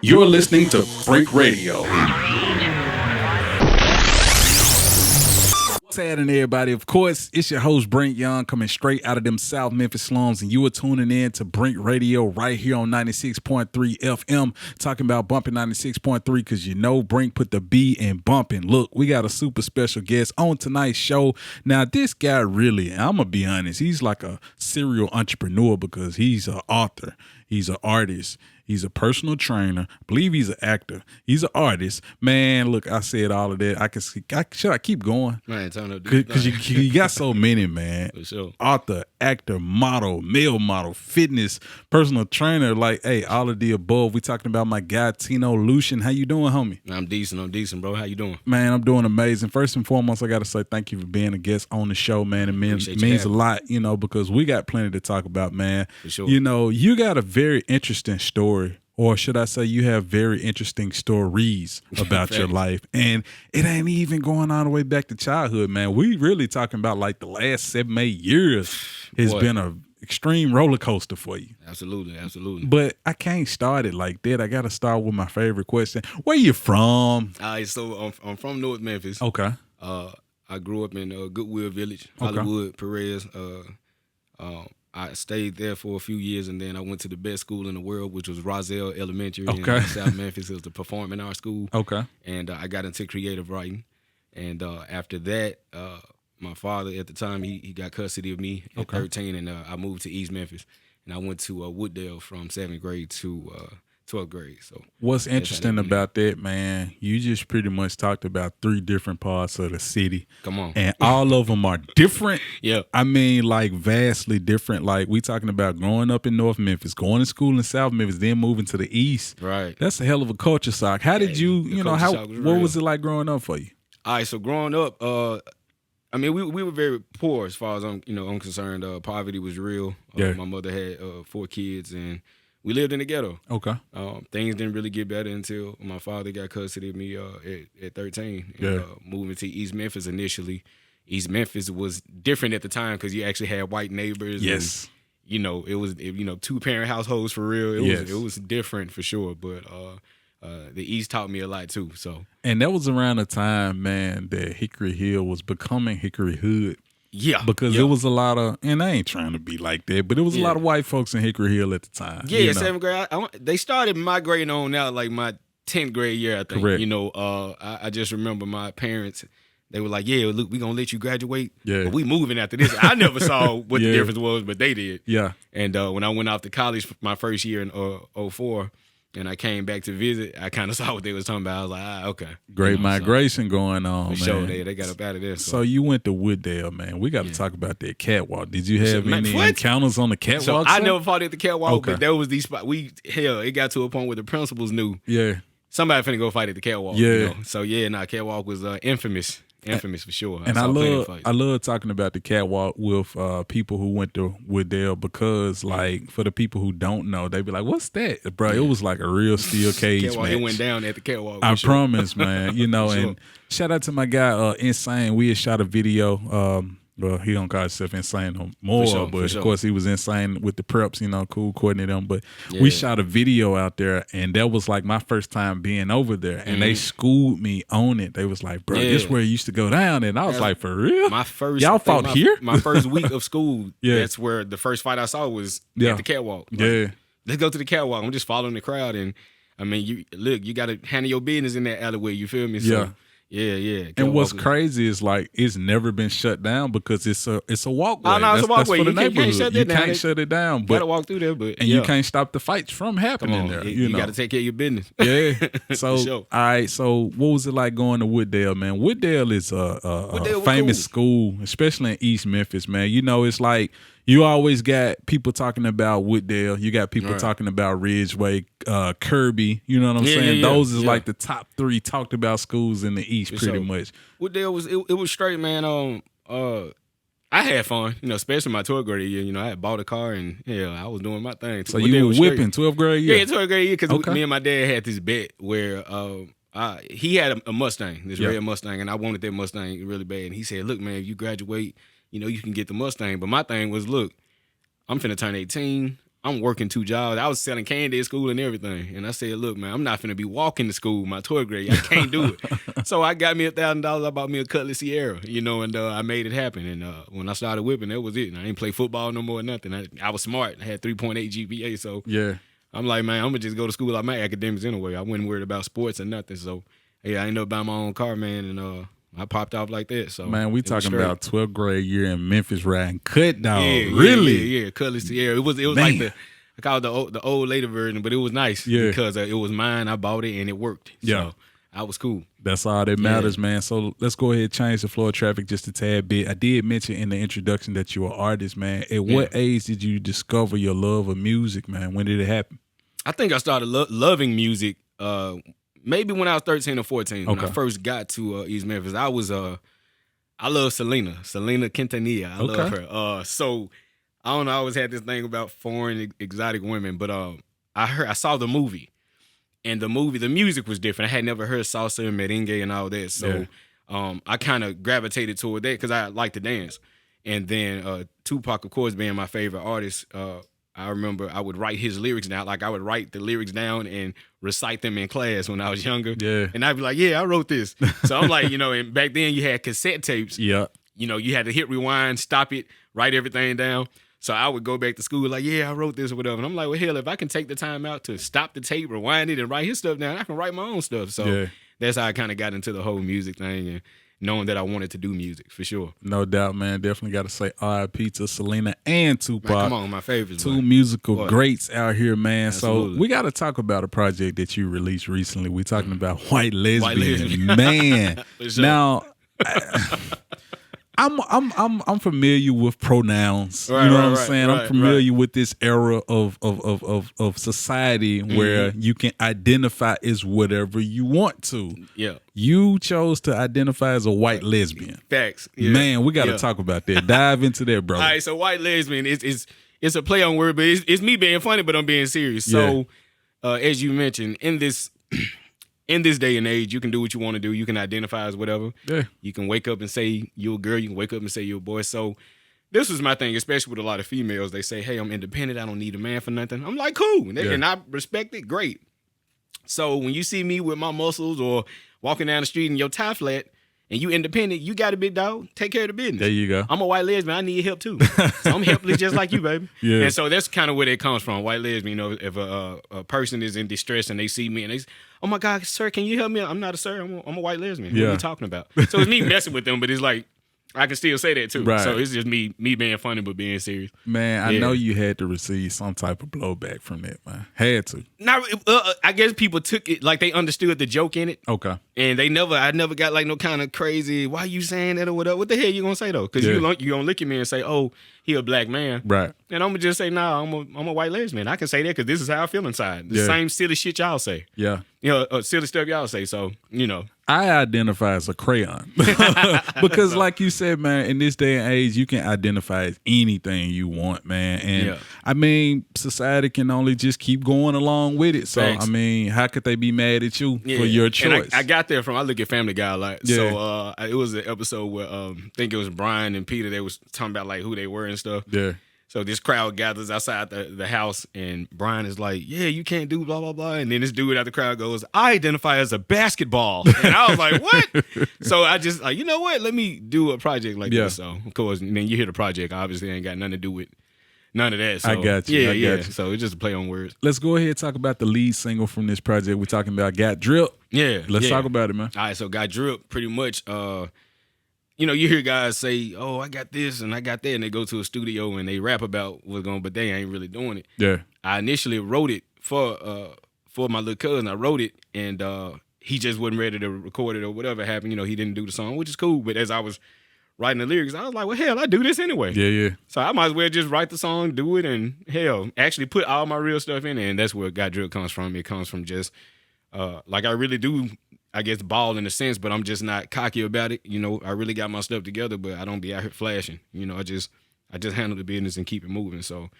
You're listening to Brink Radio. What's happening, everybody? Of course, it's your host, Brink Young, coming straight out of them South Memphis slums, and you are tuning in to Brink Radio right here on 96.3 FM, talking about bumping 96.3 because you know Brink put the B in bumping. Look, we got a super special guest on tonight's show. Now, this guy really, I'm going to be honest, he's like a serial entrepreneur because he's an author, he's an artist, he's a personal trainer. I believe he's an actor. He's an artist. Man, look, I said all of that. Should I keep going? Man, turn up. Because you got so many, man. For sure. Author, actor, model, male model, fitness, personal trainer. Like, hey, all of the above. We talking about my guy, Tino Lucian. How you doing, homie? I'm decent, bro. How you doing? Man, I'm doing amazing. First and foremost, I got to say thank you for being a guest on the show, man. It means a lot, because we got plenty to talk about, man. For sure. You got a very interesting story. Or should I say you have very interesting stories about your life. And it ain't even going all the way back to childhood, man. We really talking about like the last 7-8 years has been a extreme roller coaster for you. Absolutely. But I can't start it like that. I got to start with my favorite question. Where you from? All right, so I'm from North Memphis. Okay. I grew up in Goodwill Village, Hollywood, Perez. I stayed there for a few years, and then I went to the best school in the world, which was Roselle Elementary in South Memphis. It was the performing arts school. Okay. And I got into creative writing. And after that, my father at the time, he got custody of me at 13, and I moved to East Memphis. And I went to Wooddale from 7th grade to 12th grade. So what's interesting about that, man, you just pretty much talked about 3 different parts of the city. Come on. And all of them are different. Yeah. I mean, like vastly different. Like we talking about growing up in North Memphis, going to school in South Memphis, then moving to the East. Right. That's a hell of a culture shock. How did what was it like growing up for you? All right, so growing up, I mean, we were very poor as far as I'm concerned. Poverty was real. My mother had 4 kids, and we lived in the ghetto. Okay. Things didn't really get better until my father got custody of me at 13. And, moving to East Memphis initially. East Memphis was different at the time because you actually had white neighbors. Yes. And, it was 2-parent households for real. It was different for sure, but the East taught me a lot too. So. And that was around the time, man, that Hickory Hill was becoming Hickory Hood. Yeah. Because it was a lot of, and I ain't trying to be like that, but it was a lot of white folks in Hickory Hill at the time. Yeah, 7th grade. They started migrating on out like my 10th grade year, I think. Correct. I just remember my parents, they were like, yeah, look, we going to let you graduate. Yeah. But we moving after this. I never saw what the difference was, but they did. Yeah. And when I went off to college my first year in 2004, and I came back to visit, I kind of saw what they was talking about. I was like, okay. Great migration going on, man. For sure, they got up out of there. So you went to Wooddale, man. We got to talk about that catwalk. Did you have any encounters on the catwalk? So I never fought at the catwalk, but there was these spots. It got to a point where the principals knew. Yeah. Somebody finna go fight at the catwalk. Yeah. So catwalk was infamous. Infamous for sure. And I love talking about the catwalk with people who went to Wooddale because, like, for the people who don't know, they be like, "What's that, bro?" It was like a real steel cage match. It went down at the catwalk. I promise, man. And shout out to my guy, Insane. We had shot a video. Well, he don't call himself insane no more, but of course he was insane with the preps, cool coordinating them. But we shot a video out there, and that was like my first time being over there, and they schooled me on it. They was like, "Bro, this where it used to go down," and I was like, "For real? Y'all fought here?" My first week of school, that's where the first fight I saw was at the catwalk. Like, let's go to the catwalk. I'm just following the crowd, and I mean, you got to handle your business in that alleyway. You feel me? So, yeah. And what's crazy is like it's never been shut down because it's a walkway. Oh, no, it's a walkway. That's for the You neighborhood. can't shut it down. You gotta walk through there, but you can't stop the fights from happening there. You got to take care of your business. Yeah. So all right. So what was it like going to Wooddale, man? Wooddale is a famous school, especially in East Memphis, man. It's like you always got people talking about Wooddale. You got people talking about Ridgeway, Kirby. You know what I'm saying? Those is like the top 3 talked about schools in the East, pretty much. Wooddale was straight, man. I had fun, especially my 12th grade year. I had bought a car and I was doing my thing. So you were whipping 12th grade year? Yeah, 12th grade year because me and my dad had this bet where he had a Mustang, this red Mustang, and I wanted that Mustang really bad. And he said, "Look, man, if you graduate, you can get the Mustang." But my thing was, look, I'm finna turn 18. I'm working 2 jobs. I was selling candy at school and everything. And I said, look, man, I'm not finna be walking to school my 12th grade. I can't do it. So I got me $1,000. I bought me a Cutlass Sierra, and I made it happen. And when I started whipping, that was it. And I didn't play football no more or nothing. I was smart. I had 3.8 GPA. So yeah, I'm like, man, I'm gonna just go to school like my academics anyway. I wasn't worried about sports or nothing. So yeah, I ended up buying my own car, man, and I popped off like that. So man, we talking straight. about 12th grade year in Memphis riding cut dog. Yeah, really? Yeah. Cutlass Sierra. It was like I call it the old later version, but it was nice because it was mine. I bought it and it worked. Yeah. So I was cool. That's all that matters, man. So let's go ahead and change the flow of traffic just a tad bit. I did mention in the introduction that you're an artist, man. At what age did you discover your love of music, man? When did it happen? I think I started loving music maybe when I was 13 or 14. When I first got to East Memphis. I love Selena Quintanilla. I love her. So I don't know. I always had this thing about foreign exotic women, but I saw the movie, and the music was different. I had never heard salsa and merengue and all that, so I kind of gravitated toward that because I like to dance. And then Tupac, of course, being my favorite artist, I remember I would write his lyrics down. Like I would write the lyrics down and recite them in class when I was younger. Yeah, and I'd be like, "Yeah, I wrote this." So I'm like, and back then you had cassette tapes. Yeah, you had to hit rewind, stop it, write everything down. So I would go back to school like, yeah, I wrote this or whatever. And I'm like, well, hell, if I can take the time out to stop the tape, rewind it, and write his stuff down, I can write my own stuff. So that's how I kind of got into the whole music thing and knowing that I wanted to do music, for sure. No doubt, man. Definitely got to say R.I.P. to Selena and Tupac. Man, come on, my favorites. Two musical greats out here, man. Absolutely. So we got to talk about a project that you released recently. We're talking about White Lesbian. Man. Sure. Now, I'm familiar with pronouns. Right, you know what I'm right, saying? right, I'm familiar with this era of society where you can identify as whatever you want to. Yeah. You chose to identify as a white lesbian. Facts. Yeah. Man, we got to talk about that. Dive into that, bro. All right, so white lesbian is it's a play on word, but it's me being funny, but I'm being serious. So as you mentioned, in this day and age, you can do what you want to do. You can identify as whatever. Yeah. You can wake up and say you're a girl. You can wake up and say you're a boy. So this was my thing, especially with a lot of females. They say, hey, I'm independent. I don't need a man for nothing. I'm like, cool. And I respect it. Great. So when you see me with my muscles or walking down the street in your tie flat and you independent, you got a big dog, take care of the business. There you go. I'm a white lesbian. I need help too. So I'm helpless just like you, baby. Yeah. And so that's kind of where it comes from. White lesbian, if a person is in distress and they see me and they say, oh my God, sir, can you help me? I'm not a sir. I'm a white lesbian. What are you talking about? So it's me messing with them, but it's like, I can still say that too. Right. So it's just me being funny but being serious. Man, I know you had to receive some type of blowback from that, man. Had to. Now, I guess people took it like they understood the joke in it. Okay. And I never got like no kind of crazy, why you saying that or whatever. What the hell you gonna say though? Because you gonna look at me and say, oh, he a black man. Right. And I'm gonna just say, nah, I'm a white lesbian. I can say that because this is how I feel inside. The same silly shit y'all say. Yeah. Silly stuff y'all say. So, I identify as a crayon because like you said, man, in this day and age, you can identify as anything you want, man. And I mean, society can only just keep going along with it. So, I mean, how could they be mad at you for your choice? And I got there from, I look at Family Guy a lot. Yeah. So it was an episode where I think it was Brian and Peter, they was talking about like who they were and stuff. Yeah. So this crowd gathers outside the house, and Brian is like, yeah, you can't do blah, blah, blah. And then this dude out the crowd goes, I identify as a basketball. And I was like, what? So I just like, you know what? Let me do a project like this. So, of course, and then you hear the project, obviously ain't got nothing to do with none of that. So, I got you. I got you. So it's just a play on words. Let's go ahead and talk about the lead single from this project. We're talking about Got Drip. Yeah. Let's talk about it, man. All right, so Got Drip pretty much you hear guys say, oh, I got this and I got that, and they go to a studio and they rap about what's going on, but they ain't really doing it. Yeah. I initially wrote it for my little cousin. I wrote it, and he just wasn't ready to record it or whatever happened. He didn't do the song, which is cool. But as I was writing the lyrics, I was like, well, hell, I do this anyway. Yeah, yeah. So I might as well just write the song, do it, and hell, actually put all my real stuff in it. And that's where Got Drip comes from. It comes from just, like I really do, I guess, ball in a sense, but I'm just not cocky about it. I really got my stuff together, but I don't be out here flashing. I just handle the business and keep it moving. So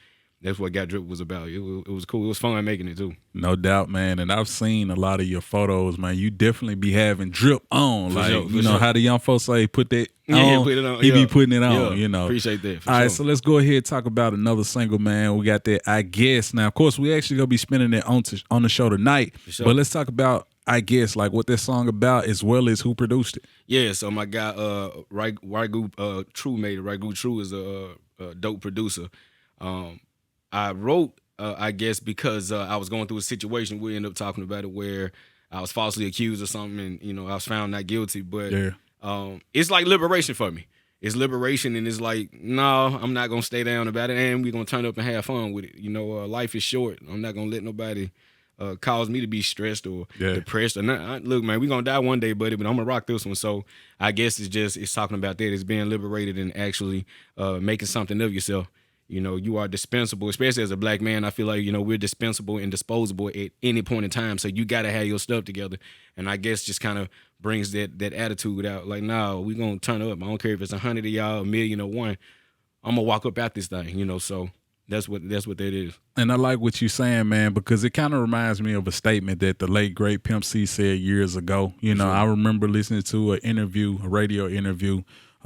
that's what Got Drip was about. It was cool. It was fun making it too. No doubt, man. And I've seen a lot of your photos, man. You definitely be having drip on. For like, sure, you know sure. how the young folks say, put that on. Yeah, put it on. He Yeah. be putting it on, Yeah, you know. appreciate that. For All right, sure. so let's go ahead and talk about another single, man. We got that I Guess. Now, of course, we actually going to be spinning it on the show tonight. For sure. But let's talk about I Guess, like what that song about as well as who produced it. Yeah, so my guy Ragu True made it. Ragu True is a dope producer. I wrote I guess because I was going through a situation. We ended up talking about it where I was falsely accused of something, and you know I was found not guilty. But it's like liberation for me. It's liberation, and it's like, no, I'm not gonna stay down about it, and we're gonna turn up and have fun with it. You know, life is short. I'm not gonna let nobody cause me to be stressed or depressed or not. Look, man, we're gonna die one day, buddy, but I'm gonna rock this one. So I guess it's talking about that. It's being liberated and actually making something of yourself. You know, you are dispensable, especially as a black man. I feel like, you know, we're dispensable and disposable at any point in time. So you got to have your stuff together. And I guess just kind of brings that attitude out. Like, nah, we're going to turn up. I don't care if it's 100 of y'all, a million or one. I'm going to walk up out this thing, you know. So that's what that is. And I like what you're saying, man, because it kind of reminds me of a statement that the late, great Pimp C said years ago. You know, I remember listening to a radio interview.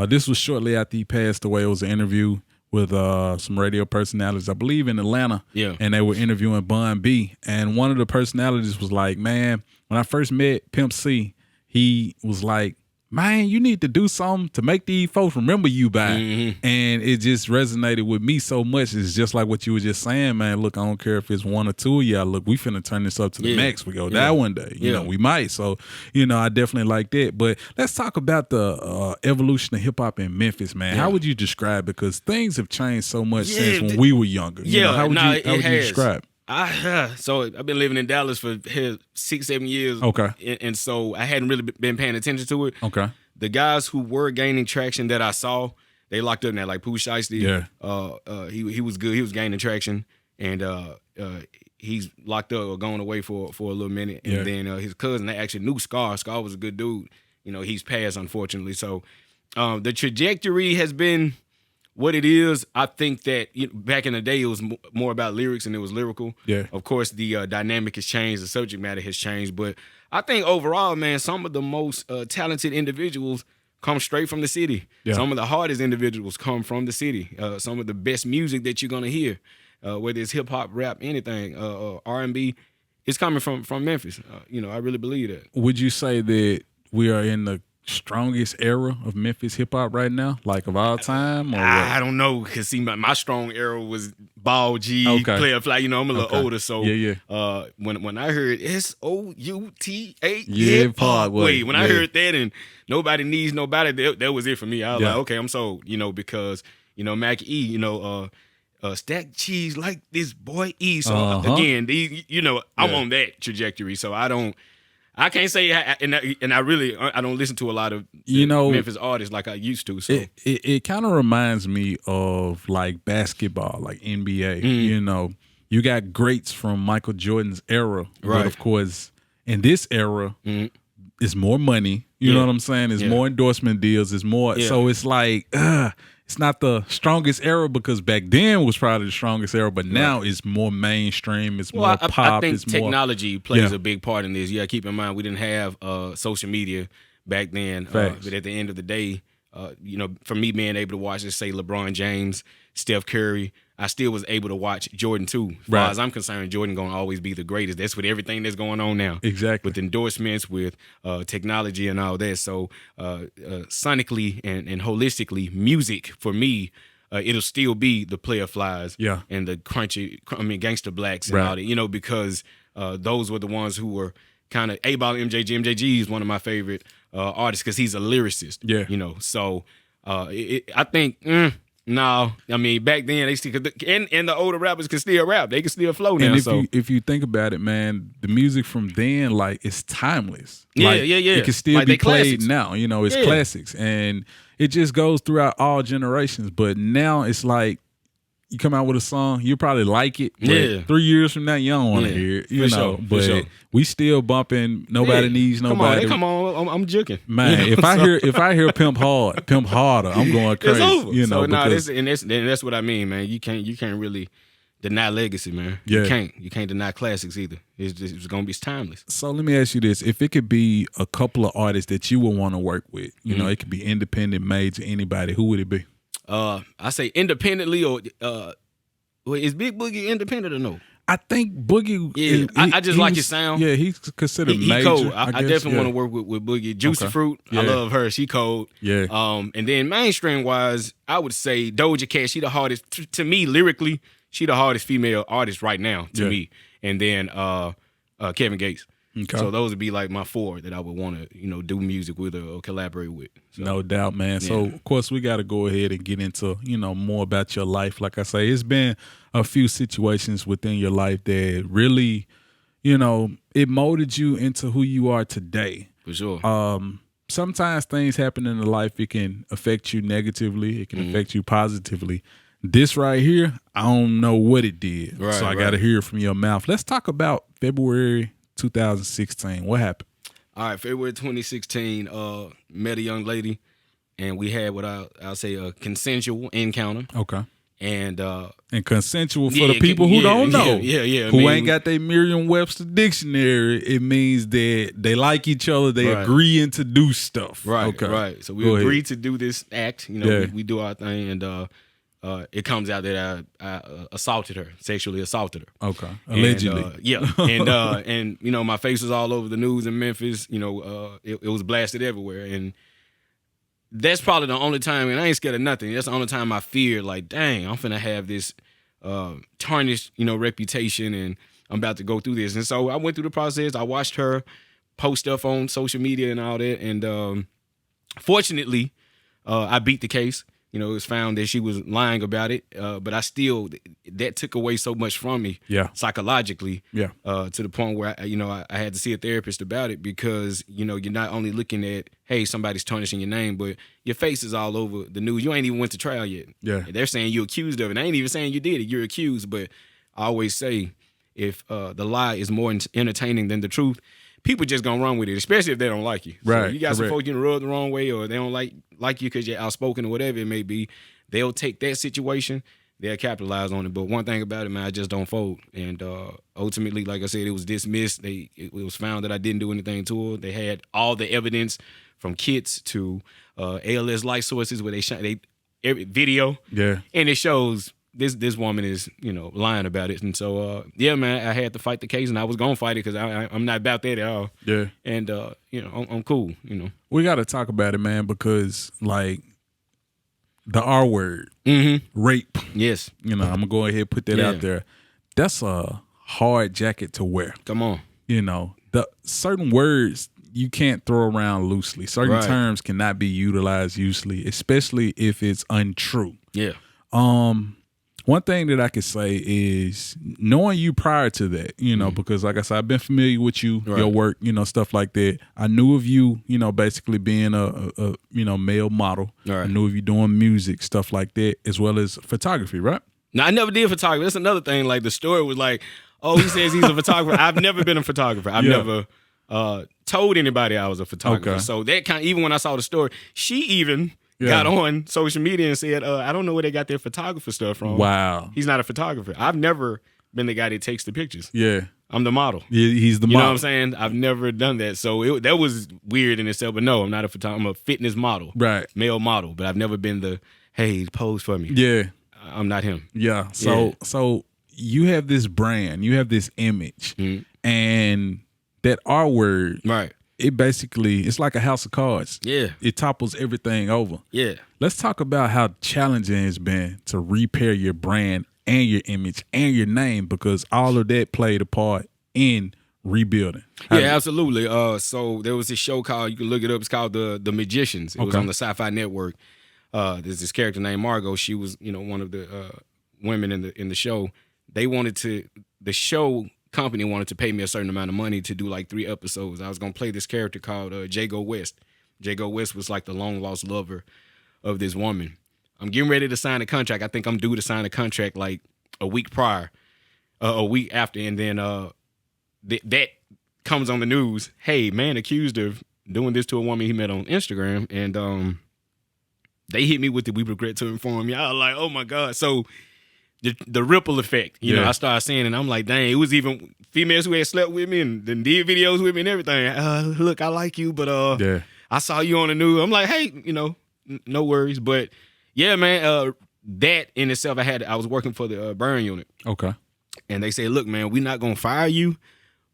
This was shortly after he passed away. It was an interview with some radio personalities, I believe in Atlanta. Yeah. And they were interviewing Bun B. And one of the personalities was like, man, when I first met Pimp C, he was like, man, you need to do something to make these folks remember you by. Mm-hmm. And it just resonated with me so much. It's just like what you were just saying, man. Look, I don't care if it's one or two of y'all. Look, we finna turn this up to the max. We go that one day. You know, we might. So, you know, I definitely like that. But let's talk about the evolution of hip hop in Memphis, man. How would you describe it? Because things have changed so much since when we were younger. You know, how would you describe? So I've been living in Dallas for 6-7 years. Okay. And so I hadn't really been paying attention to it. Okay. The guys who were gaining traction that I saw, they locked up now, like Pooh Shiesty. Yeah. He was good. He was gaining traction. And he's locked up or going away for a little minute. And then his cousin, they actually knew Scar. Scar was a good dude. You know, he's passed, unfortunately. So the trajectory has been what it is. I think that back in the day, it was more about lyrics and it was lyrical. Yeah. Of course, the dynamic has changed. The subject matter has changed. But I think overall, man, some of the most talented individuals come straight from the city. Yeah. Some of the hardest individuals come from the city. Some of the best music that you're going to hear, whether it's hip-hop, rap, anything, R&B, it's coming from Memphis. You know, I really believe that. Would you say that we are in the strongest era of Memphis hip hop right now, like of all time? Or I don't know, because see, my strong era was Ball G, Player Fly. You know, I'm a little older, so when I heard SOUTA, Parkway, when I heard that and Nobody Needs Nobody, that was it for me. I was like, okay, I'm sold. You know, because Mac E, stack cheese like this boy E. So again, I'm on that trajectory. So I can't say, and I don't listen to a lot of Memphis artists like I used to. So it kind of reminds me of like basketball, like NBA. You know, you got greats from Michael Jordan's era, but of course, in this era, it's more money. You know what I'm saying? It's more endorsement deals. It's more. So it's like, it's not the strongest era because back then was probably the strongest era, but now it's more mainstream. It's more pop. I think technology plays a big part in this. Yeah, keep in mind we didn't have social media back then, but at the end of the day, for me being able to watch, let's say LeBron James, Steph Curry, I still was able to watch Jordan too. As far as I'm concerned, Jordan gonna always be the greatest. That's with everything that's going on now. Exactly. With endorsements, with technology and all that. So sonically and holistically, music for me, it'll still be the Player Flies and the Gangsta Blacks and all that, because those were the ones who were kind of A-Ball MJG. MJG is one of my favorite artists because he's a lyricist. Yeah. So I think... No, I mean back then they still and the older rappers can still rap. They can still flow now. And if you think about it, man, the music from then, like, it's timeless. Yeah. It can still be played now. It's classics, and it just goes throughout all generations. But now it's like you come out with a song, you probably like it. But 3 years from now, you don't want to hear it. But we still bumping. Nobody Needs Nobody. Come on, I'm joking. Man, if I hear Pimp Harder, I'm going crazy. It's over. That's what I mean, man. You can't really deny legacy, man. Yeah. You can't deny classics either. It's timeless. So let me ask you this: if it could be a couple of artists that you would want to work with, you know, it could be independent, major, anybody. Who would it be? I say independently, or is Big Boogie independent or no? I think Boogie. Yeah, I just like his sound. Yeah, he's considered He major. cold. I definitely want to work with Boogie. Juicy Fruit, Yeah. I love her. She cold. Yeah. And then mainstream wise, I would say Doja Cat. She the hardest to me lyrically. She the hardest female artist right now to me. And then Kevin Gates. Okay. So those would be like my four that I would want to do music with or collaborate with. So, no doubt, man. So of course we got to go ahead and get into more about your life. Like I say, it's been a few situations within your life that really, it molded you into who you are today. For sure. Sometimes things happen in the life. It can affect you negatively. It can affect you positively. This right here, I don't know what it did. Right, so I got to hear it from your mouth. Let's talk about February 2016. What happened? All right, February 2016, met a young lady, and we had what I'll say a consensual encounter. Okay. And consensual for the people who don't know. Yeah. Who ain't got their Merriam-Webster dictionary, it means that they like each other, they agreeing to do stuff. Right, okay. Right. So we agreed to do this act. We do our thing, and it comes out that I assaulted her, sexually assaulted her. Okay, allegedly. And my face was all over the news in Memphis. It was blasted everywhere, and that's probably the only time. And I ain't scared of nothing. That's the only time I feared, like, dang, I'm finna have this tarnished, reputation, and I'm about to go through this. And so I went through the process. I watched her post stuff on social media and all that, and fortunately, I beat the case. It was found that she was lying about it, but that took away so much from me psychologically to the point where, I had to see a therapist about it because, you're not only looking at, hey, somebody's tarnishing your name, but your face is all over the news. You ain't even went to trial yet. Yeah. They're saying you're accused of it. I ain't even saying you did it. You're accused, but I always say if the lie is more entertaining than the truth, people just gonna run with it, especially if they don't like you. Right. So you got some folks getting rubbed the wrong way, or they don't like you because you're outspoken or whatever it may be. They'll take that situation, they'll capitalize on it. But one thing about it, man, I just don't fold. And ultimately, like I said, it was dismissed. It was found that I didn't do anything to her. They had all the evidence from kits to ALS light sources where every video. Yeah. And it shows this woman is, lying about it. And so, man, I had to fight the case, and I was going to fight it because I'm not about that at all. Yeah. And, I'm cool, We got to talk about it, man, because, like, the R word, rape. Yes. I'm going to go ahead and put that out there. That's a hard jacket to wear. Come on. The certain words you can't throw around loosely. Certain terms cannot be utilized loosely, especially if it's untrue. Yeah. One thing that I could say is knowing you prior to that, because like I said, I've been familiar with you, your work, stuff like that. I knew of you, basically being a male model. Right. I knew of you doing music, stuff like that, as well as photography, right? Now, I never did photography. That's another thing. Like, the story was like, oh, he says he's a photographer. I've never been a photographer. I've never told anybody I was a photographer. Okay. So that even when I saw the story, she even got on social media and said, I don't know where they got their photographer stuff from. Wow. He's not a photographer. I've never been the guy that takes the pictures. Yeah. I'm the model. Yeah, he's the model. You know what I'm saying? I've never done that. So that was weird in itself. But no, I'm not a photographer. I'm a fitness model. Right. Male model. But I've never been the, hey, pose for me. Yeah. I'm not him. Yeah. So you have this brand, you have this image, and that R word. Right. It's like a house of cards. Yeah. It topples everything over. Yeah. Let's talk about how challenging it's been to repair your brand and your image and your name, because all of that played a part in rebuilding. Absolutely. So there was this show called, you can look it up, it's called The Magicians. It was on the Sci-Fi Network. There's this character named Margot. She was, one of the women in the show. The show company wanted to pay me a certain amount of money to do like 3 episodes. I was going to play this character called Jago West. Jago West was like the long lost lover of this woman. I'm getting ready to sign a contract. I think I'm due to sign a contract like a week prior, a week after. And then that comes on the news. Hey, man accused of doing this to a woman he met on Instagram. And they hit me with the "we regret to inform you." I was like, oh my God. So the ripple effect. You know, I started seeing, and I'm like, dang, it was even females who had slept with me and then did videos with me and everything. Look, I like you, but I saw you on the news. I'm like, hey, you know, no worries. But yeah, man, that in itself, I was working for the burn unit. Okay. And they said, look, man, we're not gonna fire you,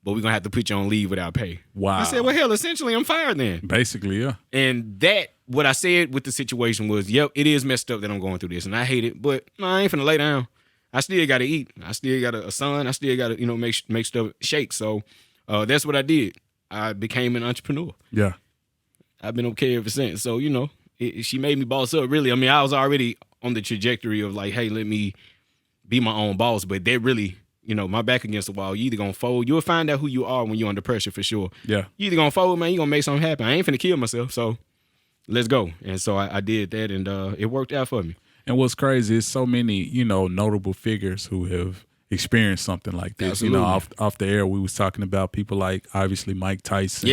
but we're gonna have to put you on leave without pay. Wow. I said, well, hell, essentially, I'm fired then. Basically, yeah. And what I said with the situation was, yep, it is messed up that I'm going through this, and I hate it, but no, I ain't finna lay down. I still got to eat. I still got a son. I still got to, you know, make stuff shake. So that's what I did. I became an entrepreneur. Yeah. I've been okay ever since. So, you know, she made me boss up, really. I mean, I was already on the trajectory of like, hey, let me be my own boss, but that really, you know, my back against the wall. You either gonna fold. You'll find out who you are when you're under pressure for sure. Yeah. You either gonna fold, man, you gonna make something happen. I ain't finna kill myself, so let's go. And so I did that, and it worked out for me. And what's crazy is so many, you know, notable figures who have experienced something like this. Absolutely. You know, off the air, we was talking about people like obviously Mike Tyson.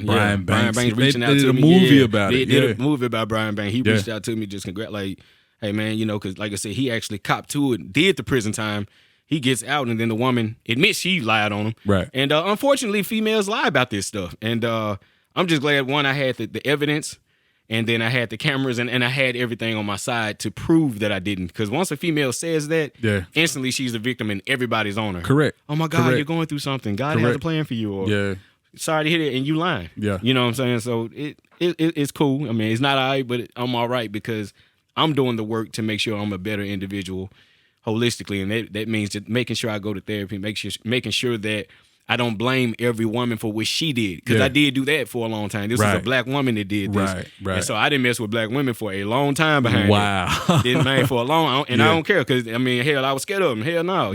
Brian Banks reaching out to me. Did a movie about it. Did a movie about Brian Banks. He reached out to me, just like, hey man, you know, because like I said, he actually copped to it, did the prison time. He gets out, and then the woman admits she lied on him. Right. And unfortunately, females lie about this stuff. And I'm just glad, one, I had the evidence, and then I had the cameras, and I had everything on my side to prove that I didn't. Because once a female says that, instantly she's the victim, and everybody's on her. Correct. Oh my God, you're going through something. God has a plan for you. Or sorry to hear it, and you lying. Yeah. You know what I'm saying? So it's cool. I mean, it's not all right, but I'm all right because I'm doing the work to make sure I'm a better individual holistically, and that means just making sure I go to therapy, making sure that I don't blame every woman for what she did, because I did do that for a long time. This was a black woman that did this, and so I didn't mess with black women for a long time behind. Wow, didn't man for a long, and I don't care, because I mean, hell, I was scared of them. Hell no,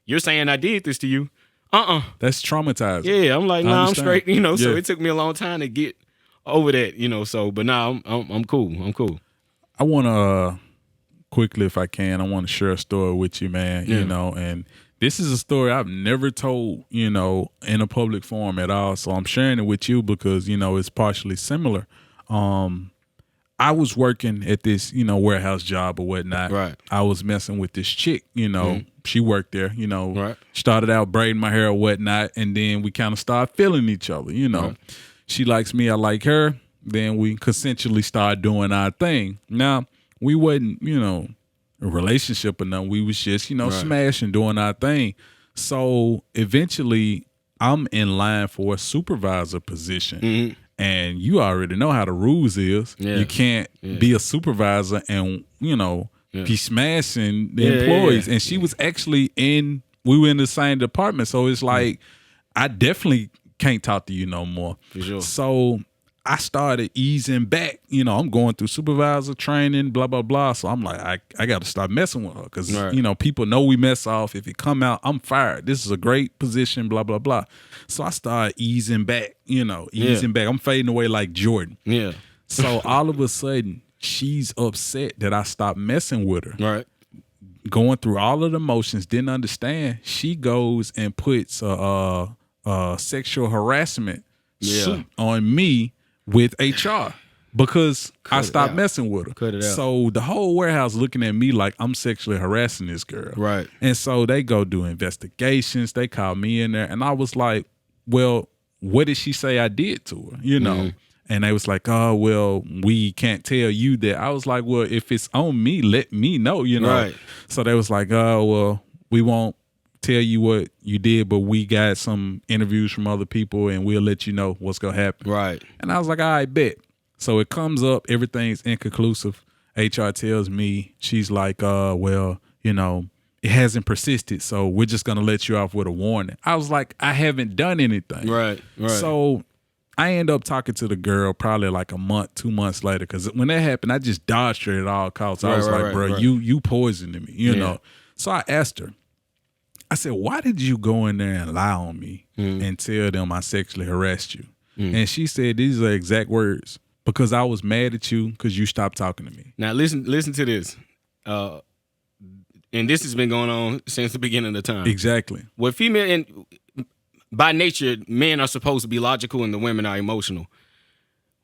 you're saying I did this to you? That's traumatizing. Yeah, I'm like, nah, I'm straight. You know, so it took me a long time to get over that. You know, so but now I'm cool. I'm cool. I want to. Quickly, if I can, I want to share a story with you, man. You know, and this is a story I've never told, you know, in a public forum at all. So I'm sharing it with you because, you know, it's partially similar. I was working at this, you know, warehouse job or whatnot. Right. I was messing with this chick, you know, she worked there, you know, started out braiding my hair or whatnot. And then we kind of started feeling each other, you know. She likes me, I like her. Then we consensually started doing our thing. Now, we wasn't, you know, a relationship or nothing. We was just, you know, smashing, doing our thing. So eventually I'm in line for a supervisor position. And you already know how the rules is. You can't be a supervisor and, you know, be smashing the employees. And she was actually we were in the same department. So it's like, I definitely can't talk to you no more. For sure. So I started easing back. You know, I'm going through supervisor training, blah, blah, blah. So I'm like, I got to stop messing with her because, you know, people know we mess off. If it come out, I'm fired. This is a great position, blah, blah, blah. So I started easing back, you know, back. I'm fading away like Jordan. Yeah. So all of a sudden, she's upset that I stopped messing with her. Right. Going through all of the motions, didn't understand. She goes and puts a sexual harassment suit on me with HR because I stopped messing with her. Cut it out. So the whole warehouse looking at me like I'm sexually harassing this girl. Right. And so they go do investigations. They call me in there. And I was like, well, what did she say I did to her? You know? And they was like, oh, well, we can't tell you that. I was like, well, if it's on me, let me know, you know? Right. So they was like, oh, well, we won't tell you what you did, but we got some interviews from other people and we'll let you know what's gonna happen. Right. And I was like, all right, bet. So it comes up, everything's inconclusive. HR tells me, she's like, well, you know, it hasn't persisted, so we're just gonna let you off with a warning. I was like, I haven't done anything. Right. So I end up talking to the girl probably like a month, 2 months later, because when that happened, I just dodged her at all costs. I was like, bro, you poisoned me, you know. So I asked her, I said, why did you go in there and lie on me and tell them I sexually harassed you? And she said, these are exact words, because I was mad at you because you stopped talking to me. Now listen to this. And this has been going on since the beginning of the time. Exactly. What female, and by nature, men are supposed to be logical and the women are emotional.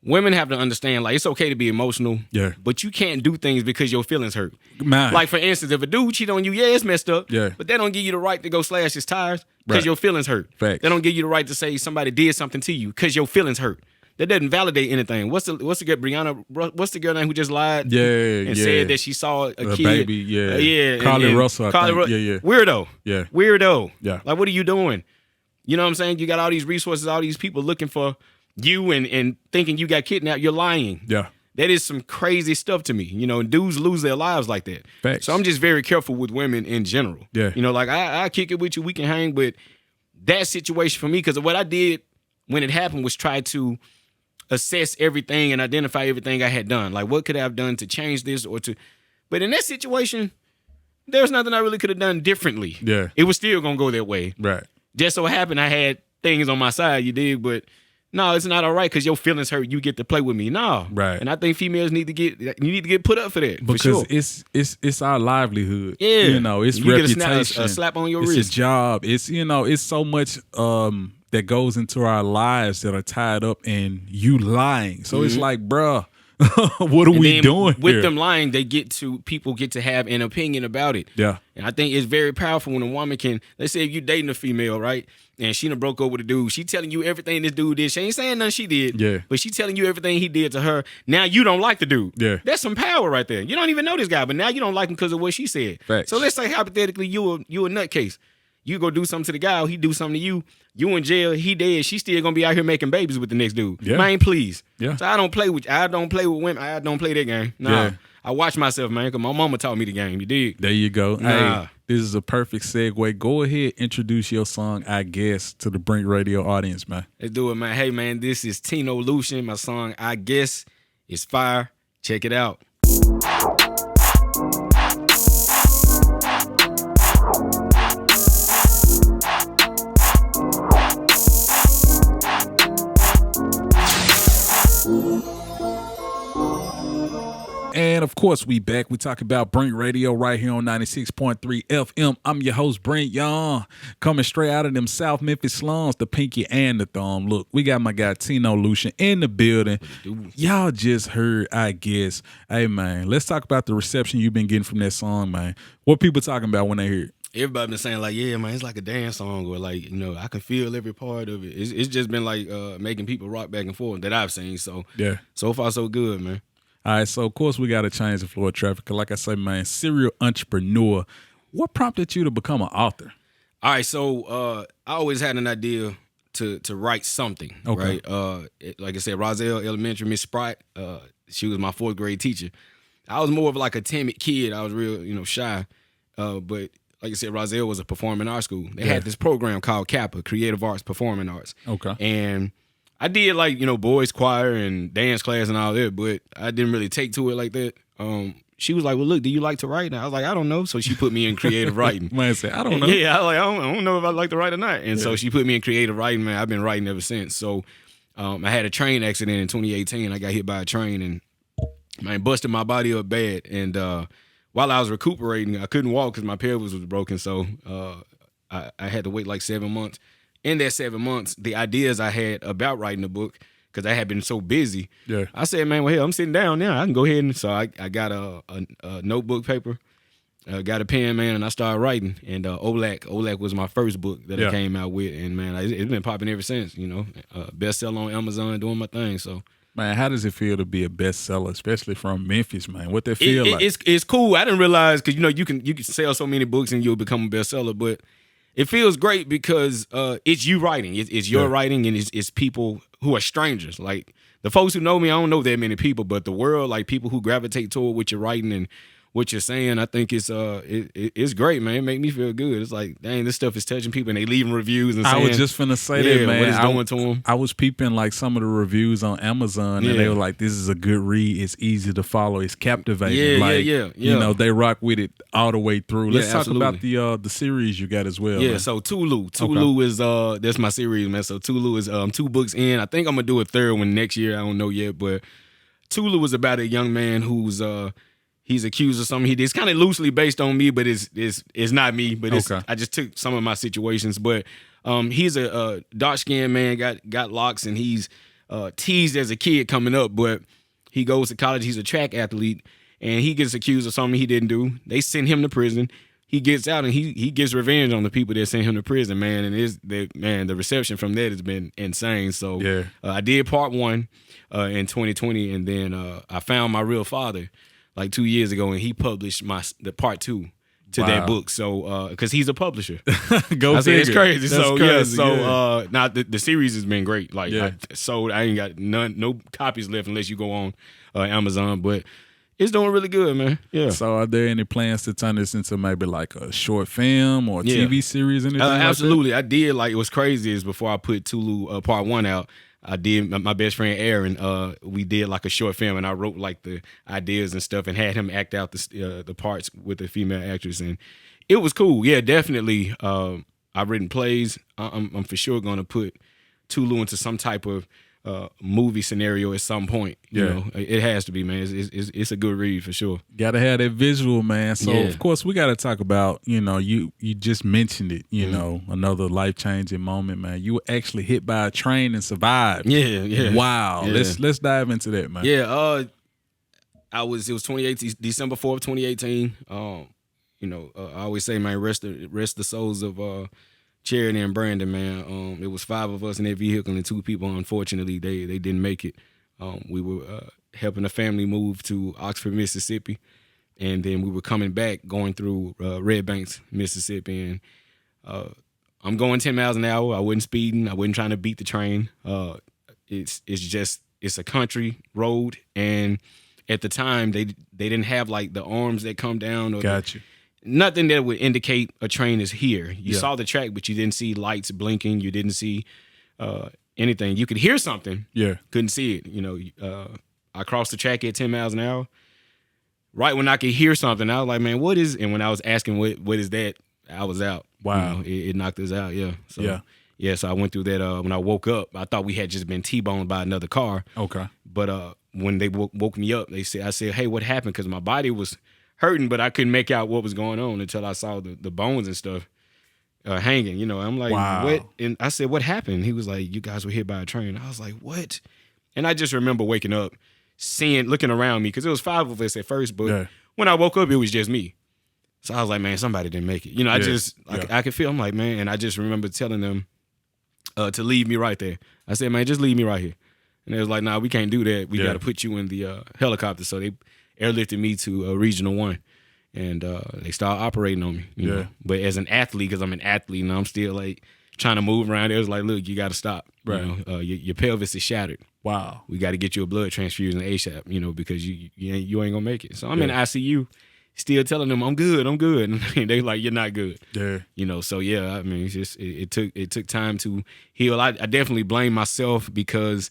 women have to understand, like, it's okay to be emotional. Yeah. But you can't do things because your feelings hurt. Man. Like, for instance, if a dude cheat on you, yeah, it's messed up. Yeah. But that don't give you the right to go slash his tires because Right. your feelings hurt. Facts. That don't give you the right to say somebody did something to you because your feelings hurt. That doesn't validate anything. What's the girl, Brianna? What's the girl name who just lied? Yeah, and yeah. said that she saw a kid, baby, yeah, yeah, Carly Russell, I think. Yeah. Weirdo, Yeah. weirdo. Yeah. Like, what are you doing? You know what I'm saying? You got all these resources, all these people looking for you and thinking you got kidnapped. You're lying. Yeah. That is some crazy stuff to me. You know, dudes lose their lives like that. Facts. So I'm just very careful with women in general. Yeah. You know, like I kick it with you, we can hang, but that situation for me, because what I did when it happened was try to assess everything and identify everything I had done. Like, what could I have done to change this but in that situation, there's nothing I really could have done differently. Yeah. It was still gonna go that way. Right. Just so happened I had things on my side, you dig, but no, it's not all right because your feelings hurt. You get to play with me. No. Right. And I think females need to get put up for that. Because for sure. it's our livelihood. Yeah. You know, it's you reputation. Get a slap on your it's wrist. a job. It's, you know, it's so much that goes into our lives that are tied up in you lying. So it's like, bruh, what are we doing with here? them lying? People get to have an opinion about it. Yeah. And I think it's very powerful when a woman can, let's say if you dating a female, right? And she done broke up with a dude. She telling you everything this dude did. She ain't saying nothing she did. Yeah. But she telling you everything he did to her. Now you don't like the dude. Yeah. That's some power right there. You don't even know this guy, but now you don't like him because of what she said. Facts. So let's say hypothetically you a nutcase. You go do something to the guy, or he do something to you. You in jail, he dead. She still gonna be out here making babies with the next dude. Yeah. Man, please. Yeah. So I don't play with women. I don't play that game. Nah. Yeah. I watch myself, man, because my mama taught me the game. You dig? There you go. Nah. Hey, this is a perfect segue. Go ahead, introduce your song, I Guess, to the Brink Radio audience, man. Let's do it, man. Hey, man, this is Tino Lucian. My song, I Guess, is fire. Check it out. And of course, we back. We talk about Brink Radio right here on 96.3 FM. I'm your host, Brink Young, coming straight out of them South Memphis slums, the pinky and the thumb. Look, we got my guy Tino Lucian in the building. Y'all just heard, I guess. Hey, man, let's talk about the reception you've been getting from that song, man. What people talking about when they hear it? Everybody been saying, like, yeah, man, it's like a dance song, or like, you know, I can feel every part of it. It's just been like making people rock back and forth that I've seen. So Yeah. So far, so good, man. All right, so of course we got to change the flow of traffic. 'Cause like I say, man, serial entrepreneur. What prompted you to become an author? All right, so I always had an idea to write something, Okay. right? Like I said, Roselle Elementary, Miss Sprite, she was my 4th grade teacher. I was more of like a timid kid. I was real, you know, shy. But like I said, Roselle was a performing arts school. They had this program called CAPA, Creative Arts, Performing Arts. Okay. And I did like, you know, boys choir and dance class and all that, but I didn't really take to it like that. She was like, well, look, do you like to write? And I was like, I don't know. So she put me in creative writing. Man said, I don't know. Yeah, I don't know if I like to write or not. And so she put me in creative writing, man. I've been writing ever since. So I had a train accident in 2018. I got hit by a train and, man, busted my body up bad. And while I was recuperating, I couldn't walk because my pelvis was broken. So I had to wait like 7 months. In that 7 months, the ideas I had about writing a book, because I had been so busy, Yeah. I said, man, well, hell, I'm sitting down now. I can go ahead. And so I got a notebook paper, got a pen, man, and I started writing. And Olak was my first book that I came out with. And, man, it's been popping ever since, you know. Bestseller on Amazon, doing my thing. So, Man, how does it feel to be a bestseller, especially from Memphis, man? What that feel like? It's cool. I didn't realize, because, you know, you can sell so many books and you'll become a bestseller, but it feels great because it's you writing. It's your writing, and it's people who are strangers. Like, the folks who know me, I don't know that many people, but the world, like, people who gravitate toward what you're writing and what you're saying, I think it's great, man. It make me feel good. It's like, dang, this stuff is touching people, and they leaving reviews and saying, I was just finna say that, man. what it's doing to them. I was peeping like some of the reviews on Amazon, and they were like, "This is a good read. It's easy to follow. It's captivating." You know, they rock with it all the way through. Let's talk about the series you got as well. Yeah, man. so Tulu is that's my series, man. So Tulu is 2 books in. I think I'm gonna do a 3rd one next year. I don't know yet, but Tulu was about a young man who's he's accused of something he did. It's kind of loosely based on me, but it's not me. But I just took some of my situations. But he's a dark skinned man, got locks, and he's teased as a kid coming up, but he goes to college. He's a track athlete, and he gets accused of something he didn't do. They send him to prison. He gets out, and he gets revenge on the people that sent him to prison, man. And the reception from that has been insane. So I did part 1 in 2020, and then I found my real father like 2 years ago, and he published the part 2 to that book. So because he's a publisher, go figure. It's crazy. That's so crazy, now the series has been great. Like I ain't got no copies left unless you go on Amazon, but it's doing really good, man. Yeah. So are there any plans to turn this into maybe like a short film or a TV series? Anything absolutely. Like that? I did. Like, it was crazy is before I put Tulu part 1 out, I did my best friend Aaron. We did like a short film, and I wrote like the ideas and stuff, and had him act out the parts with the female actress, and it was cool. Yeah, definitely. I've written plays. I'm for sure going to put Tulu into some type of movie scenario at some point. You know, it has to be, man. It's a good read for sure. Gotta have that visual, man. So of course we gotta talk about, you just mentioned it, you know, another life-changing moment, man. You were actually hit by a train and survived. Yeah. Wow. Yeah. Let's dive into that, man. Yeah, it was 2018, December 4th, 2018. I always say, man, rest the souls of Charity and Brandon, man. It was 5 of us in that vehicle, and 2 people, unfortunately, they didn't make it. We were helping a family move to Oxford, Mississippi, and then we were coming back, going through Red Banks, Mississippi, and I'm going 10 miles an hour. I wasn't speeding. I wasn't trying to beat the train. It's a country road, and at the time they didn't have like the arms that come down. Or nothing that would indicate a train is here. You saw the track, but you didn't see lights blinking. You didn't see anything. You could hear something. Yeah. Couldn't see it. I crossed the track at 10 miles an hour. Right when I could hear something, I was like, man, what is, and when I was asking what is that, I was out. Wow. It knocked us out, so I went through that. When I woke up, I thought we had just been T-boned by another car. Okay. But when they woke me up, I said, hey, what happened? Because my body was hurting, but I couldn't make out what was going on until I saw the bones and stuff hanging. I'm like, what? And I said, what happened? He was like, you guys were hit by a train. I was like, what? And I just remember waking up, looking around me, because it was 5 of us at first, but when I woke up, it was just me. So I was like, man, somebody didn't make it. I could feel, I'm like, man, and I just remember telling them to leave me right there. I said, man, just leave me right here. And they was like, nah, we can't do that. We got to put you in the helicopter. So they airlifted me to Regional 1, and they started operating on me. You know? But as an athlete, because I'm an athlete, and I'm still like trying to move around, it was like, look, you got to stop. Right. Your pelvis is shattered. Wow. We got to get you a blood transfusion ASAP, because you ain't going to make it. So I'm in ICU, still telling them I'm good. And they like, you're not good. Yeah. So yeah, I mean, it's just it took time to heal. I definitely blame myself because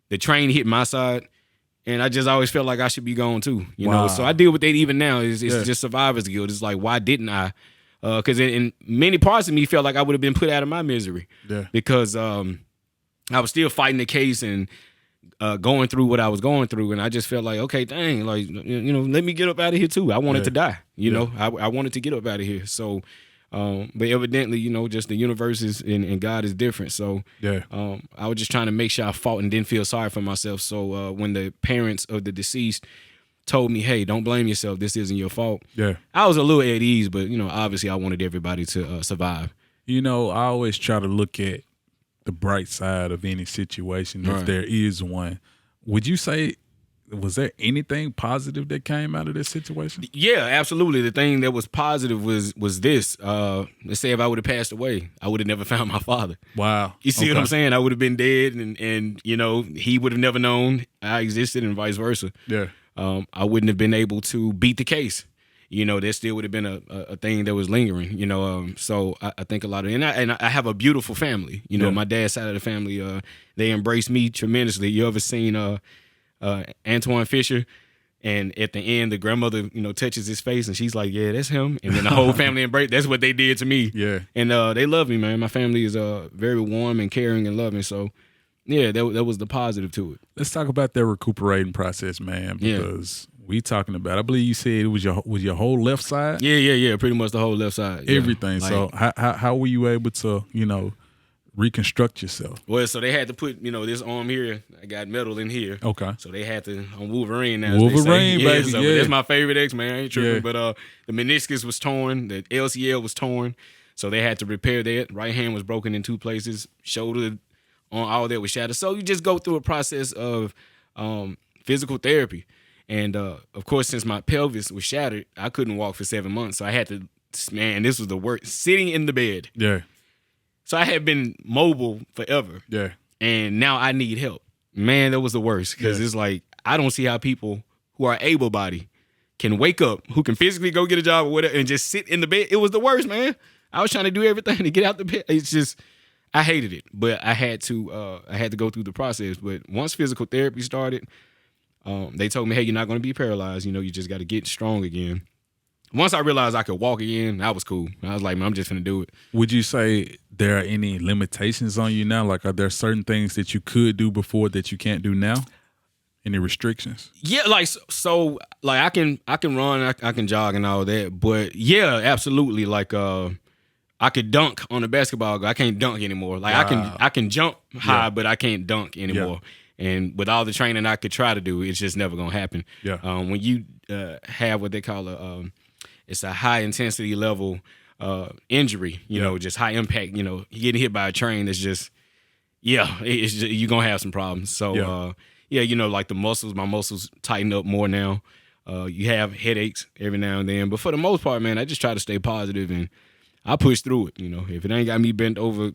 the train hit my side, and I just always felt like I should be gone too. You know, so I deal with that even now. It's just survivor's guilt. It's like, why didn't I? Because in many parts of me felt like I would have been put out of my misery. Yeah. Because I was still fighting the case and going through what I was going through, and I just felt like, okay, dang, like let me get up out of here too. I wanted to die. I wanted to get up out of here. So, but evidently, just the universe is and God is different. So, I was just trying to make sure I fought and didn't feel sorry for myself. So, when the parents of the deceased told me, hey, don't blame yourself, this isn't your fault. Yeah, I was a little at ease, but obviously, I wanted everybody to survive. I always try to look at the bright side of any situation, if there is one. Would you say, was there anything positive that came out of this situation? Yeah, absolutely. The thing that was positive was this. Let's say if I would have passed away, I would have never found my father. Wow. You see what I'm saying? I would have been dead, and he would have never known I existed, and vice versa. Yeah. I wouldn't have been able to beat the case. There still would have been a thing that was lingering, so I think a lot of, and I have a beautiful family, my dad's side of the family, they embrace me tremendously. You ever seen Antoine Fisher? And at the end, the grandmother, touches his face, and she's like, yeah, that's him. And then the whole family embraced. That's what they did to me. Yeah. And they love me, man. My family is very warm and caring and loving. So, yeah, that was the positive to it. Let's talk about that recuperating process, man, because we talking about, I believe you said it was your whole left side? Yeah. Pretty much the whole left side. Everything. Like, so how were you able to, reconstruct yourself? Well, so they had to put, this arm here. I got metal in here. Okay. So they had to, on Wolverine now. Wolverine, baby. So Yeah. that's my favorite X-Man. I ain't tripping. Yeah. But the meniscus was torn. The LCL was torn. So they had to repair that. Right hand was broken in 2 places. Shoulder, on all that was shattered. So you just go through a process of physical therapy. And, of course, since my pelvis was shattered, I couldn't walk for 7 months. So I had to, man, this was the worst. Sitting in the bed. Yeah. So I had been mobile forever. Yeah. And now I need help. Man, that was the worst. Because it's like, I don't see how people who are able-bodied can wake up, who can physically go get a job or whatever, and just sit in the bed. It was the worst, man. I was trying to do everything to get out the bed. It's just, I hated it. But I had to go through the process. But once physical therapy started, they told me, hey, you're not going to be paralyzed. You just got to get strong again. Once I realized I could walk again, that was cool. I was like, man, I'm just going to do it. Would you say there are any limitations on you now? Like, are there certain things that you could do before that you can't do now? Any restrictions? Yeah, like so like I can run, I can jog and all that. But yeah, absolutely. Like I could dunk on a basketball goal. I can't dunk anymore. Like I can jump high, but I can't dunk anymore. Yeah. And with all the training I could try to do, it's just never gonna happen. Yeah. When you have what they call it's a high intensity level injury, just high impact, you getting hit by a train that's just, it's just, you're going to have some problems. So, like my muscles tighten up more now. You have headaches every now and then. But for the most part, man, I just try to stay positive and I push through it. If it ain't got me bent over,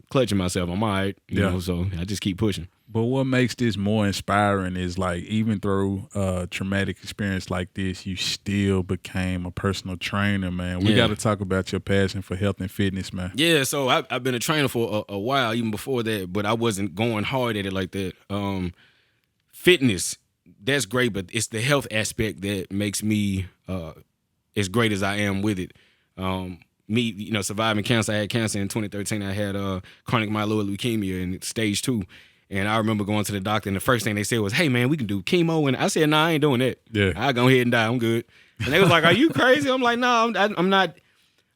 clutching myself, I'm all right. You know, so I just keep pushing. But what makes this more inspiring is like even through a traumatic experience like this, you still became a personal trainer, man. We got to talk about your passion for health and fitness, man. Yeah, so I've been a trainer for a while, even before that, but I wasn't going hard at it like that. Fitness, that's great, but it's the health aspect that makes me as great as I am with it. Me, surviving cancer. I had cancer in 2013. I had chronic myeloid leukemia in stage 2. And I remember going to the doctor, and the first thing they said was, hey, man, we can do chemo. And I said, nah, I ain't doing that. Yeah. I'll go ahead and die. I'm good. And they was like, are you crazy? I'm like, no, I'm not.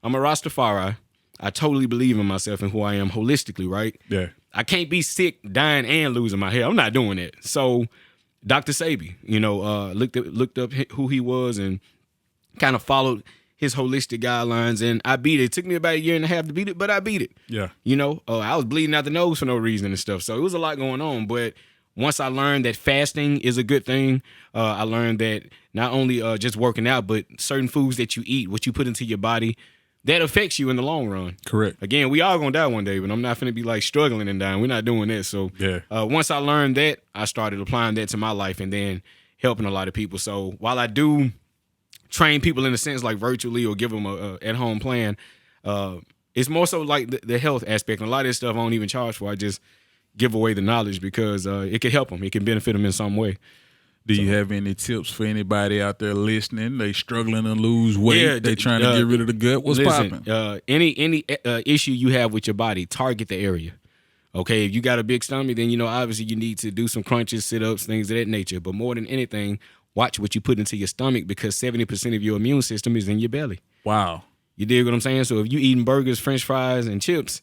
I'm a Rastafari. I totally believe in myself and who I am holistically, right? Yeah. I can't be sick, dying, and losing my hair. I'm not doing that. So Dr. Sabi, looked up who he was and kind of followed his holistic guidelines, and I beat it. It took me about 1.5 years to beat it, but I beat it. Yeah. I was bleeding out the nose for no reason and stuff. So it was a lot going on. But once I learned that fasting is a good thing, I learned that not only just working out, but certain foods that you eat, what you put into your body, that affects you in the long run. Correct. Again, we all gonna die one day, but I'm not finna be like struggling and dying. We're not doing that. So once I learned that, I started applying that to my life and then helping a lot of people. So while I do train people in a sense like virtually or give them a at-home plan, it's more so like the health aspect. And a lot of this stuff I don't even charge for. I just give away the knowledge because it could help them. It can benefit them in some way. Do you have any tips for anybody out there listening? They struggling to lose weight. Yeah, they trying to get rid of the gut. What's popping? Any issue you have with your body, target the area. Okay, if you got a big stomach, then obviously you need to do some crunches, sit-ups, things of that nature. But more than anything, watch what you put into your stomach because 70% of your immune system is in your belly. Wow. You dig what I'm saying? So if you eating burgers, French fries, and chips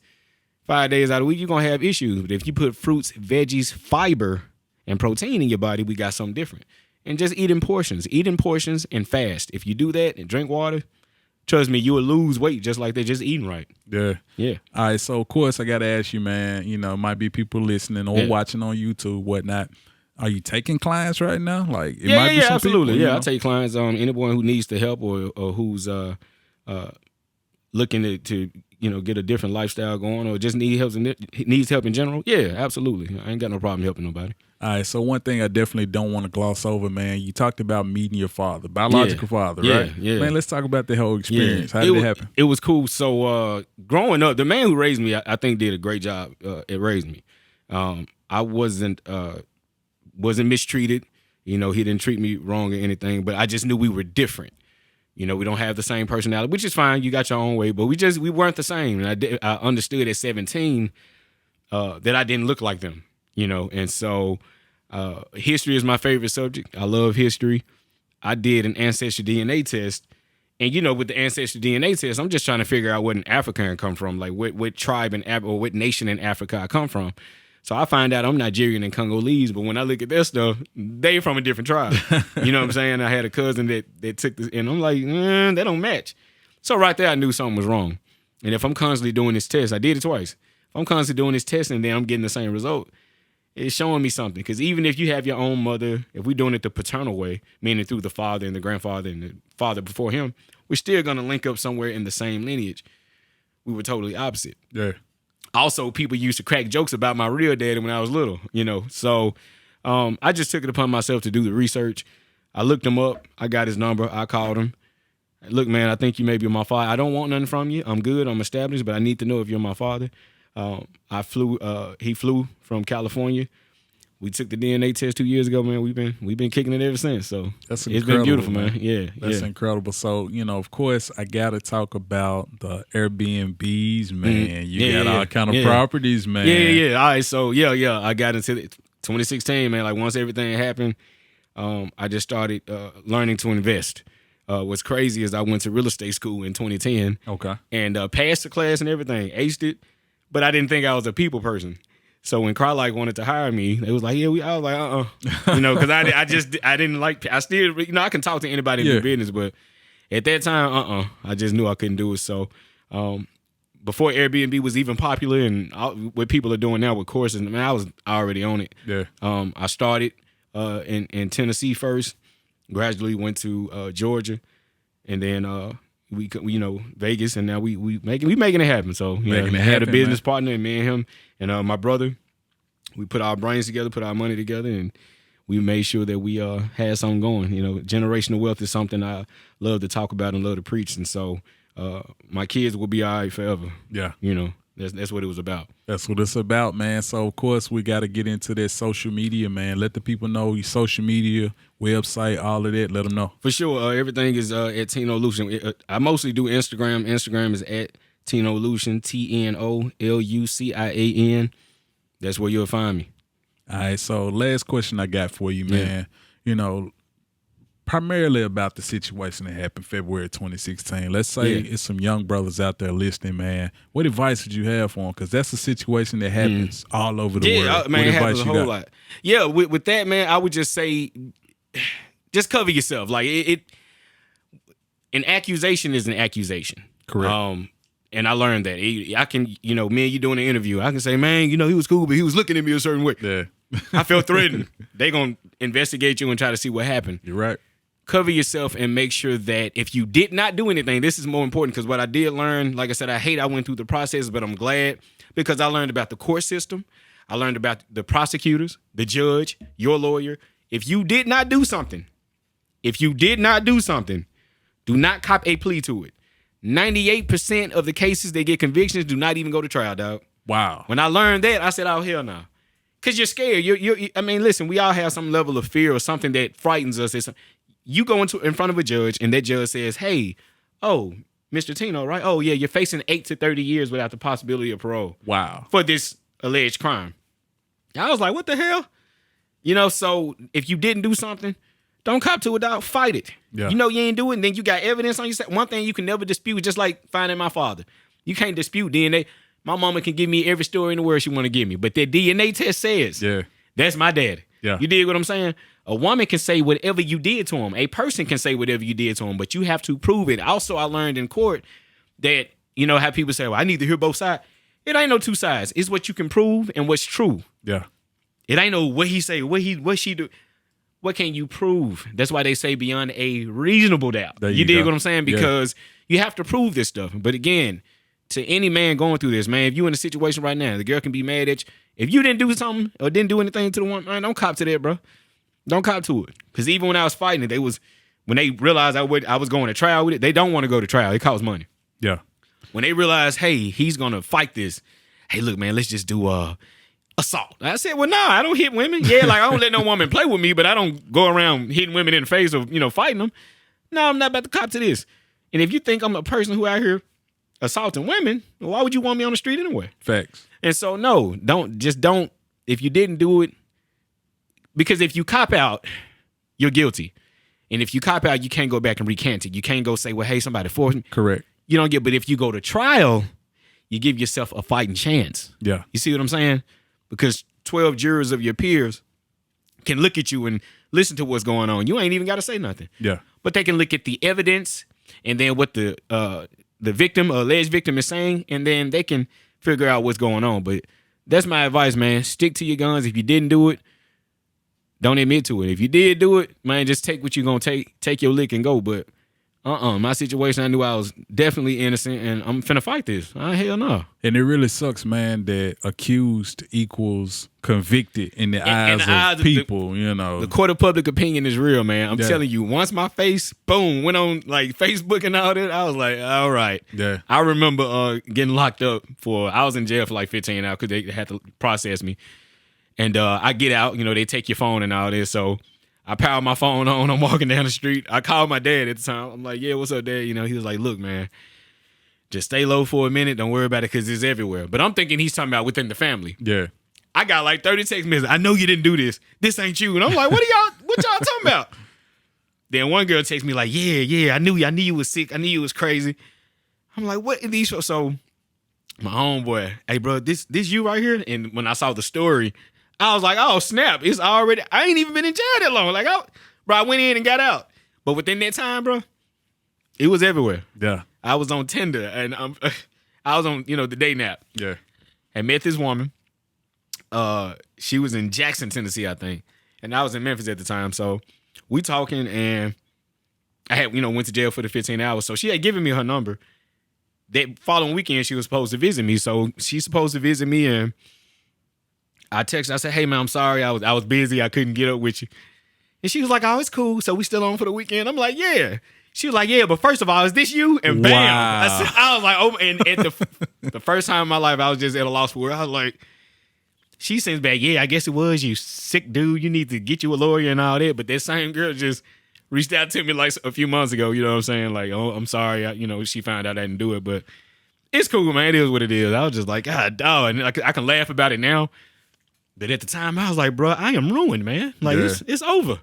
5 days out of the week, you're going to have issues. But if you put fruits, veggies, fiber, and protein in your body, we got something different. And just eating portions and fast. If you do that and drink water, trust me, you will lose weight just like that, just eating right. Yeah. Yeah. All right, so of course I got to ask you, man, might be people listening or watching on YouTube, whatnot. Are you taking clients right now? Like, it might be some absolutely. People, I take clients, anyone who needs the help or who's looking to get a different lifestyle going or just needs help in general. Yeah, absolutely. I ain't got no problem helping nobody. All right, so one thing I definitely don't want to gloss over, man, you talked about meeting your father, biological father, right? Yeah. Man, let's talk about the whole experience. How did it happen? It was cool. So growing up, the man who raised me, I think did a great job at raising me. I wasn't mistreated. He didn't treat me wrong or anything, but I just knew we were different. We don't have the same personality, which is fine. You got your own way, but we weren't the same. And I understood at 17 that I didn't look like them, And so history is my favorite subject. I love history. I did an ancestry DNA test, And with the ancestry DNA test, I'm just trying to figure out what an African come from, like what tribe or what nation in Africa I come from. So I find out I'm Nigerian and Congolese, but when I look at their stuff, they from a different tribe. You know what I'm saying? I had a cousin that took this, and I'm like, they don't match. So right there, I knew something was wrong. And if I'm constantly doing this test, I did it twice. If I'm constantly doing this test and then I'm getting the same result, it's showing me something. Because even if you have your own mother, if we're doing it the paternal way, meaning through the father and the grandfather and the father before him, we're still going to link up somewhere in the same lineage. We were totally opposite. Yeah. Also, people used to crack jokes about my real daddy when I was little, So I just took it upon myself to do the research. I looked him up. I got his number. I called him. Look, man, I think you may be my father. I don't want nothing from you. I'm good. I'm established, but I need to know if you're my father. He flew from California. We took the DNA test 2 years ago, man. We've been kicking it ever since. So it's been beautiful, man. Yeah, that's incredible. So of course, I gotta talk about the Airbnbs, man. You got all kind of properties, man. Yeah. All right, so I got into 2016, man. Like once everything happened, I just started learning to invest. What's crazy is I went to real estate school in 2010. Okay. And passed the class and everything, aced it, but I didn't think I was a people person. So when Carlike wanted to hire me, they was like, I was like, because I didn't like, I still, I can talk to anybody in the business, but at that time, I just knew I couldn't do it. So before Airbnb was even popular and what people are doing now with courses, man, I was already on it. Yeah. I started in Tennessee first, gradually went to Georgia, and then we Vegas, and now we making it happen. So I had a business partner, and me and him and my brother, we put our brains together, put our money together, and we made sure that we had something going. Generational wealth is something I love to talk about and love to preach, and so my kids will be all right forever. Yeah, that's what it was about. That's what it's about, man. So, of course, we got to get into that social media, man. Let the people know your social media, website, all of that. Let them know. For sure. Everything is at Tino Lucian. I mostly do Instagram. Instagram is at Tino Lucian, TNOLUCIAN. That's where you'll find me. All right. So, last question I got for you, man. Primarily about the situation that happened February 2016. Let's say it's some young brothers out there listening, man. What advice would you have for them? Because that's a situation that happens all over the world. Man, what it happens a whole lot. Yeah, with that, man, I would just say, just cover yourself. Like an accusation is an accusation. Correct. And I learned that. I can, me and you doing an interview, I can say, man, he was cool, but he was looking at me a certain way. Yeah. I felt threatened. They gonna investigate you and try to see what happened. You're right. Cover yourself and make sure that if you did not do anything, this is more important because what I did learn, like I said, I went through the process, but I'm glad because I learned about the court system. I learned about the prosecutors, the judge, your lawyer. If you did not do something, do not cop a plea to it. 98% of the cases they get convictions do not even go to trial, dog. Wow. When I learned that, I said, oh, hell no. Because you're scared. Listen, we all have some level of fear or something that frightens us. You go in front of a judge and that judge says, hey, Mr. Tino, right? Oh, yeah, you're facing 8 to 30 years without the possibility of parole. Wow. For this alleged crime. I was like, what the hell? So if you didn't do something, don't cop to it, dog. Fight it. Yeah. You ain't do it, and then you got evidence on your side. One thing you can never dispute, just like finding my father. You can't dispute DNA. My mama can give me every story in the world she want to give me, but that DNA test says, that's my daddy. Yeah. You dig what I'm saying? A woman can say whatever you did to him. A person can say whatever you did to him, but you have to prove it. Also, I learned in court that, how people say, well, I need to hear both sides. It ain't no two sides. It's what you can prove and what's true. Yeah. It ain't no what he say, what she do. What can you prove? That's why they say beyond a reasonable doubt. You dig what I'm saying? Because you have to prove this stuff. But again, to any man going through this, man, if you're in a situation right now, the girl can be mad at you. If you didn't do something or didn't do anything to the woman, man, don't cop to that, bro. Don't cop to it. Because even when I was fighting it, when they realized I was going to trial with it, they don't want to go to trial. It costs money. Yeah. When they realized, hey, he's going to fight this. Hey, look, man, let's just do assault. I said, well, nah, I don't hit women. Yeah, like I don't let no woman play with me, but I don't go around hitting women in the face or, fighting them. No, I'm not about to cop to this. And if you think I'm a person who out here assaulting women, why would you want me on the street anyway? Facts. And so, no, don't. If you didn't do it, because if you cop out, you're guilty. And if you cop out, you can't go back and recant it. You can't go say, well, hey, somebody forced me. Correct. You don't get, but if you go to trial, you give yourself a fighting chance. Yeah. You see what I'm saying? Because 12 jurors of your peers can look at you and listen to what's going on. You ain't even got to say nothing. Yeah. But they can look at the evidence and then what the victim or alleged victim is saying, and then they can figure out what's going on. But that's my advice, man. Stick to your guns. If you didn't do it, don't admit to it. If you did do it, man, just take what you're going to take your lick and go. But my situation, I knew I was definitely innocent, and I'm finna fight this. Hell no. And it really sucks, man, that accused equals convicted in the eyes of people, you know. The court of public opinion is real, man. I'm telling you, once my face, boom, went on like Facebook and all that, I was like, all right. Yeah. I remember getting locked up I was in jail for like 15 hours because they had to process me. And I get out, they take your phone and all this, so I power my phone on. I'm walking down the street. I called my dad at the time. I'm like, yeah, what's up, Dad? He was like, look, man, just stay low for a minute. Don't worry about it because it's everywhere. But I'm thinking he's talking about within the family. Yeah. I got like 30 text messages. I know you didn't do this. This ain't you. And I'm like, what y'all talking about? Then one girl texts me like, yeah, I knew you was sick. I knew you was crazy. I'm like, what are these? So my homeboy, hey, bro, this you right here? And when I saw the story, I was like, oh, snap. It's already, I ain't even been in jail that long. Like, I went in and got out. But within that time, bro, it was everywhere. Yeah. I was on Tinder and I was on, the dating app. Yeah. I met this woman. She was in Jackson, Tennessee, I think. And I was in Memphis at the time. So we talking and I had, went to jail for the 15 hours. So she had given me her number. That following weekend, she was supposed to visit me. So she's supposed to visit me and I texted. I said, hey, man, I'm sorry. I was busy. I couldn't get up with you. And she was like, oh, it's cool. So we still on for the weekend? I'm like, yeah. She was like, yeah, but first of all, is this you? And bam. Wow. I was like, oh, and at the first time in my life, I was just at a loss for words. I was like, she sends back, yeah, I guess it was you, sick dude. You need to get you a lawyer and all that. But that same girl just reached out to me like a few months ago. You know what I'm saying? Like, oh, I'm sorry. She found out I didn't do it. But it's cool, man. It is what it is. I was just like, God, dog. And I can laugh about it now. But at the time, I was like, bro, I am ruined, man. Like, it's over.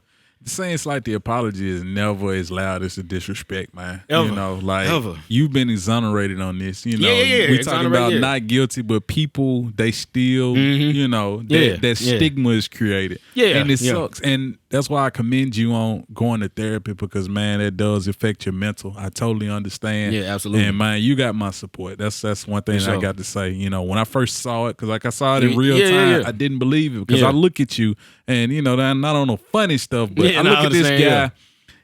Saying it's like the apology is never as loud as the disrespect, man. Ever. Ever. You've been exonerated on this. Yeah. We're talking about not guilty, but people, they still, that stigma is created. Yeah. And it sucks. And that's why I commend you on going to therapy because, man, that does affect your mental. I totally understand. Yeah, absolutely. And, man, you got my support. That's one thing I got to say. When I first saw it, because like I saw it in real time, I didn't believe it because I look at you and, not on no funny stuff, but I look at this guy,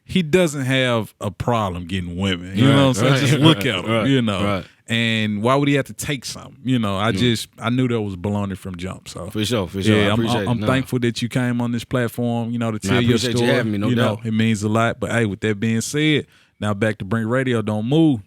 he doesn't have a problem getting women. You know what I'm saying? Just look at him, Right. And why would he have to take something? I knew that was baloney from jump. So For sure. Yeah, I I'm thankful that you came on this platform, to tell your story. You having me, no doubt. It means a lot. But hey, with that being said, now back to Brink Radio. Don't move.